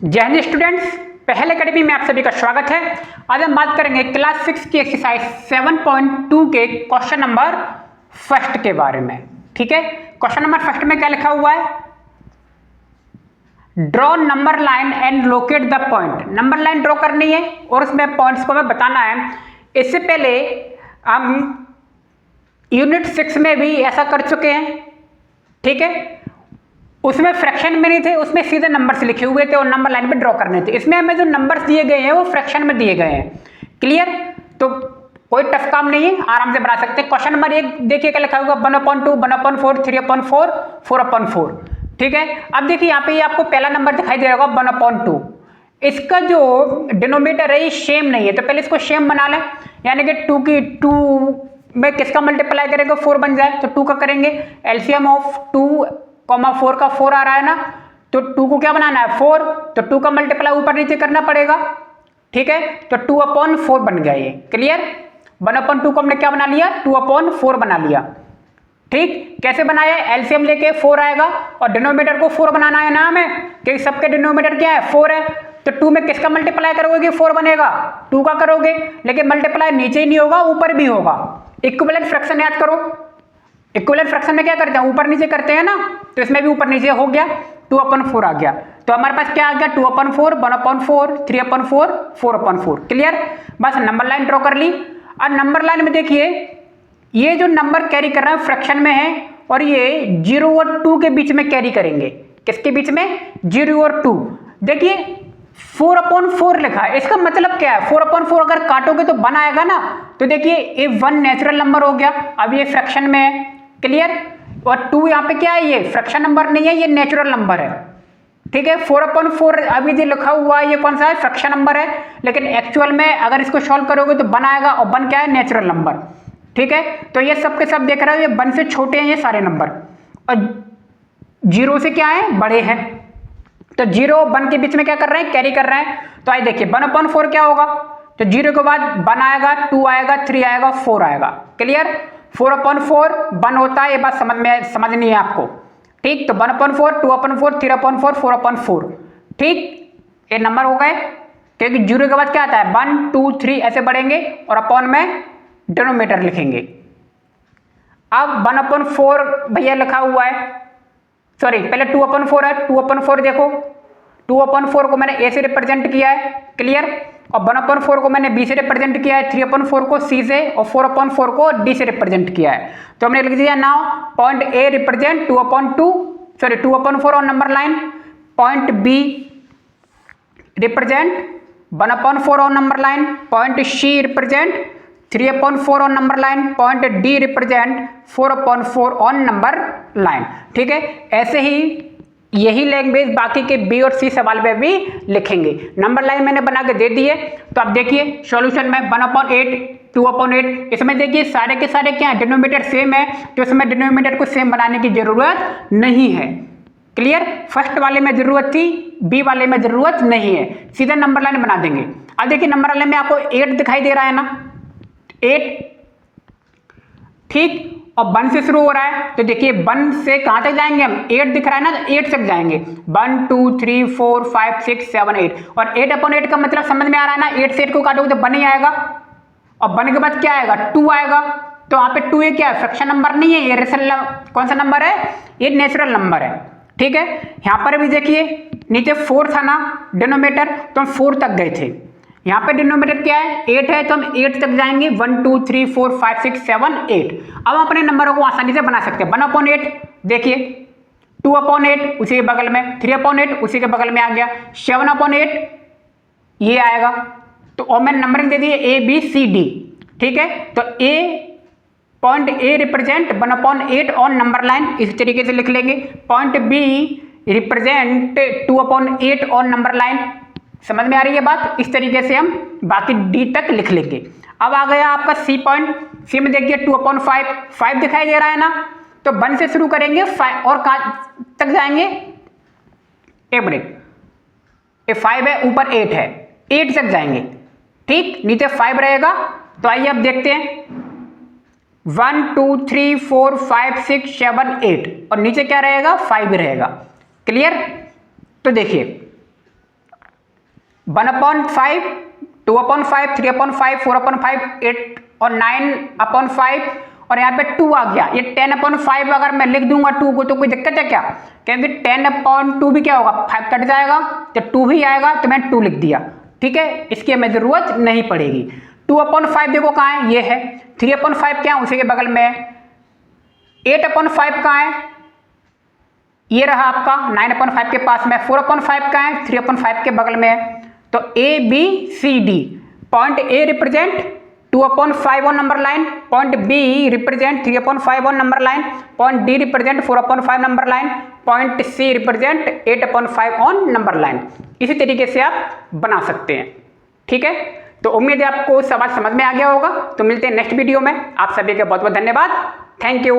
जय हिंद स्टूडेंट्स, पहले एकेडमी में आप सभी का स्वागत है। आज हम बात करेंगे क्लास 6 की एक्सरसाइज 7.2 के क्वेश्चन नंबर फर्स्ट के बारे में। ठीक है, क्वेश्चन नंबर फर्स्ट में क्या लिखा हुआ है? Draw number line and locate the point. Number line draw करनी है और उसमें पॉइंट्स को हमें बताना है। इससे पहले हम यूनिट 6 में भी ऐसा कर चुके हैं। ठीक है, उसमें फ्रैक्शन में नहीं थे, उसमें सीधे नंबर्स लिखे हुए थे और नंबर लाइन पे ड्रॉ करने थे। इसमें हमें जो नंबर्स दिए गए हैं वो फ्रैक्शन में दिए गए हैं। क्लियर? तो कोई टफ काम नहीं है, आराम से बना सकते हैं। क्वेश्चन नंबर 1 देखिए क्या लिखा होगा, 1/2, 1/4, 3/4, 4/4। ठीक है, अब देखिए यहाँ पे ये आपको पहला नंबर दिखाई दे रहा होगा 1/2। इसका जो डिनोमिनेटर है ये सेम नहीं है, तो पहले इसको सेम बना लें। यानी कि 2 में किसका मल्टीप्लाई करेंगे, 4 बन जाए, तो 2 का करेंगे। एलसीएम ऑफ 2,4 का 4 आ रहा है ना, तो 2 को क्या बनाना है, 4, तो 2 का मल्टीप्लाई ऊपर नीचे करना पड़ेगा। ठीक है, तो 2/4 बन गया ये। क्लियर? 1/2 को हमने क्या बना लिया, 2/4 बना लिया। ठीक, कैसे बनाया? एलसीएम लेके 4 आएगा और डिनोमिनेटर को 4 बनाना है ना हमें, क्योंकि सबके डिनोमिनेटर क्या है, 4 है। तो 2 में किसका मल्टीप्लाई करोगे, 4 बनेगा, 2 का करोगे, लेकिन मल्टीप्लाई नीचे ही नहीं होगा, ऊपर भी होगा। इक्विवेलेंट फ्रैक्शन याद करो। इक्विवेलेंट फ्रैक्शन में क्या करते हैं, ऊपर नीचे करते हैं ना, तो इसमें भी ऊपर नीचे हो गया, 2/4 आ गया। तो हमारे पास क्या आ गया, 2/4, 1/4, 3/4, 4/4। क्लियर? बस नंबर लाइन ड्रॉ कर ली। और नंबर लाइन में देखिए ये जो नंबर कैरी कर रहा है फ्रैक्शन में है, और ये 0 और 2 के बीच में कैरी करेंगे। किसके बीच में, 0 और 2। देखिए 4/4 लिखा है, इसका मतलब क्या है, 4/4 अगर काटोगे तो 1 आएगा ना, तो देखिए ये 1 नेचुरल नंबर हो गया, अब ये फ्रैक्शन में है। क्लियर? और 2 यहाँ पे क्या है, ये फ्रैक्शन नंबर नहीं है, ये नेचुरल नंबर है। ठीक है, 4/4 अभी जो लिखा हुआ है ये कौन सा है, फ्रैक्शन नंबर है, लेकिन एक्चुअल में अगर इसको सॉल्व करोगे तो 1 आएगा, और 1 क्या है, नेचुरल नंबर। ठीक है, तो ये सब के सब देख रहे हो, ये 1 से छोटे हैं ये सारे नंबर, और 0 से क्या है, बड़े हैं। तो 0 और 1 के बीच में क्या कर रहे हैं, कैरी कर रहे हैं। तो आइए देखिए 1/4 क्या होगा, तो 0 के बाद 1 आएगा, 2 आएगा, 3 आएगा, 4 आएगा। क्लियर? 4/4 1 होता है, ये बात समझनी है आपको। ठीक, तो 1/4, 2/4, 3/4, 4/4। ठीक, ये नंबर हो गए, क्योंकि 0 के बाद क्या आता है, 1 2 3 ऐसे बढ़ेंगे, और अपॉन में डिनोमिनेटर लिखेंगे। अब 1/4 भैया लिखा हुआ है, सॉरी पहले 2/4 है, 2/4 देखो, 2/4 को मैंने ए से रिप्रेजेंट किया है। क्लियर? और 1/4 को मैंने बी से रिप्रेजेंट किया है, 3/4 को सी से, और 4/4 को डी से रिप्रेजेंट किया है। तो हमने लिख दिया now point A represent 2/4 on number line, point B represent 1/4 on number line, point C represent 3/4 on number line, point D represent 4/4 on number line. ठीक है, ऐसे ही यही लैंग्वेज बाकी के बी और सी सवाल में भी लिखेंगे। नंबर लाइन मैंने बना के दे दी है, तो अब देखिए सॉल्यूशन में 1/8, 2/8, इसमें देखिए सारे के सारे क्या है, डिनोमिनेटर सेम है, तो इसमें डिनोमिनेटर को सेम बनाने की जरूरत नहीं है। क्लियर? फर्स्ट वाले में जरूरत थी, बी वाले में जरूरत नहीं है, सीधा नंबर लाइन बना देंगे। अब देखिए नंबर लाइन में आपको 8 दिखाई दे रहा है ना, 8। ठीक, और 1 से शुरू हो रहा है, तो देखिए 1 से कहां तक जाएंगे हम, 8 दिख रहा है ना, तो 8 तक जाएंगे, 1 2 3 4 5 6 7 8। और 8/8 का मतलब समझ में आ रहा है ना, 8 से 8 को काटोगे तो 1 ही आएगा, और 1 के बाद क्या आएगा, 2 आएगा। तो वहां पे 2 ये क्या है, फ्रैक्शन नंबर नहीं है, ये रेशनल कौन सा नंबर है, ये नेचुरल नंबर है। ठीक है, यहां पर भी देखिए नीचे 4 था ना डिनोमिनेटर, तो हम 4 तक गए थे। यहाँ पे डिनोमिनेटर क्या है, 8 है, तो हम 8 तक जाएंगे, 1 2 3 4 5 6 7 8। अब हम अपने नंबरों को आसानी से बना सकते हैं। 1/8 देखिए, 2/8 उसी के बगल में, 3/8 उसी के बगल में आ गया, 7/8 ये आएगा। तो और मैंने नंबरिंग दे दी है A B C D। ठीक है, तो point A represent 1/8 on number line, इस तरीके से लिख लेंगे। Point B represent 2/8 on number line. समझ में आ रही है बात? इस तरीके से हम बाकी डी तक लिख लेंगे। अब आ गया आपका सी पॉइंट, सी में देखिए 2/5, 5 दिखाई दे रहा है ना, तो 1 से शुरू करेंगे, 5 और कहां तक जाएंगे, एक मिनट, ये 5 है, ऊपर 8 है, 8 तक जाएंगे। ठीक, नीचे 5 रहेगा। तो आइए अब देखते हैं, 1 2 3 4 5 6 7 8, और नीचे क्या रहेगा, 5 रहेगा। क्लियर? तो देखिए 1/5, 2/5, 3/5, 4/5, 8 और 9/5 और यहाँ पे 2 आ गया। ये 10/5 अगर मैं लिख दूंगा 2 को तो कोई दिक्कत है क्या? क्योंकि 10/2 भी क्या होगा, 5 कट जाएगा तो 2 भी आएगा तो मैंने 2 लिख दिया। ठीक है, इसकी हमें जरूरत नहीं पड़ेगी। 2/5 देखो कहाँ है, ये है। 3/5 क्या है, उसी के बगल में है। 8/5 कहाँ है, ये रहा आपका 9/5 के पास में। 4/5 कहाँ है, 3/5 के बगल में है। तो A B C D, point A represent 2/5 on number line, point B represent 3/5 on number line, point D represent 4/5 number line, point C represent 8/5 on number line. इसी तरीके से आप बना सकते हैं। ठीक है, तो उम्मीद है आपको सवाल समझ में आ गया होगा। तो मिलते हैं नेक्स्ट वीडियो में। आप सभी का बहुत बहुत धन्यवाद। Thank you.